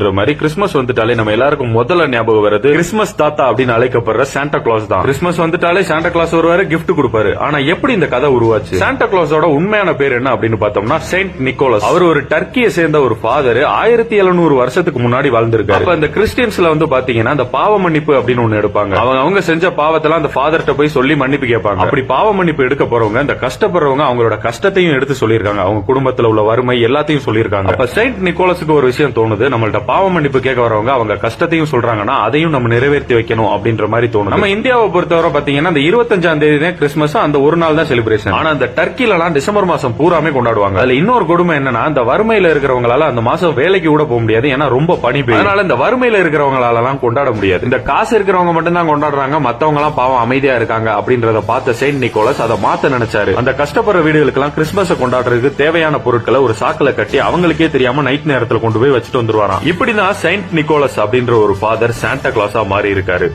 அப்படின்ற மாதிரி கிறிஸ்துமஸ் வந்துட்டாலே நம்ம எல்லாருக்கும் முதல்ல ஞாபகம் வருது கிறிஸ்துமஸ் தாத்தா அப்படின்னு அழைக்கப்படுற சாண்டா கிளாஸ் தான். கிறிஸ்துமஸ் வந்துட்டாலே சாண்டா கிளாஸ் வருவாரு, கிஃப்ட் கொடுப்பாரு. ஆனா எப்படி இந்த கதை உருவாச்சு? சாண்டா கிளாஸோட உண்மையான பேர் என்ன அப்படின்னு பார்த்தோம்னா செயின்ட் நிக்கோலஸ். அவர் ஒரு டர்க்கியை சேர்ந்த ஒரு ஃபாதர். 1700 வருஷத்துக்கு முன்னாடி வாழ்ந்திருக்காரு. அப்ப அந்த கிறிஸ்டியன்ஸ்ல வந்து பாத்தீங்கன்னா அந்த பாவ மன்னிப்பு அப்படின்னு ஒண்ணு எடுப்பாங்க. அவங்க செஞ்ச பாவத்தெல்லாம் அந்த ஃபாதர்ட்ட போய் சொல்லி மன்னிப்பு கேட்பாங்க. அப்படி பாவ மன்னிப்பு எடுக்க போறவங்க இந்த கஷ்டப்படுறவங்க அவங்களோட கஷ்டத்தையும் எடுத்து சொல்லிருக்காங்க. அவங்க குடும்பத்துல உள்ள வறுமை எல்லாத்தையும் சொல்லிருக்காங்க. அப்ப செயின்ட் நிக்கோலஸுக்கு ஒரு விஷயம் தோணுது, நம்மள்ட்ட பாவ மன்னிப்பு கேட்க வரவங்க அவங்க கஷ்டத்தையும் சொல்றாங்கன்னா அதையும் நம்ம நிறைவேற்றி வைக்கணும் அப்படின்ற மாதிரி தோணும். நம்ம இந்தியாவை பொறுத்தவரை பாத்தீங்கன்னா அந்த 25ஆம் தேதி தான் கிறிஸ்துமஸ், அந்த ஒரு நாள் தான் செலிப்ரேஷன். ஆனா அந்த டர்க்கில எல்லாம் டிசம்பர் மாசம் பூராமே கொண்டாடுவாங்க. அதுல இன்னொரு கொடுமை என்னன்னா அந்த வறுமையில இருக்கிறவங்களால அந்த மாசம் வேலைக்கு கூட போக முடியாது, ஏன்னா ரொம்ப பனி பெய்யும். அதனால இந்த வறுமையில இருக்கிறவங்களால எல்லாம் கொண்டாட முடியாது. இந்த காசு இருக்கிறவங்க மட்டும் தான் கொண்டாடுறாங்க, மத்தவங்க எல்லாம் பாவம் அமைதியா இருக்காங்க அப்படின்றத பார்த்த செயின்ட் நிக்கோலஸ் அதை மாத்த நினைச்சாரு. அந்த கஷ்டப்படுற வீடுகளுக்கு எல்லாம் கிறிஸ்துமஸ் கொண்டாடுறதுக்கு தேவையான பொருட்களை ஒரு சாக்குல கட்டி அவங்களுக்கே தெரியாம நைட் நேரத்துல கொண்டு போய் வச்சுட்டு வந்துருவாராம். இப்படிதான் செயின்ட் நிக்கோலஸ் அப்படின்ற ஒரு ஃபாதர் சாண்டா கிளாஸா மாறி இருக்காரு.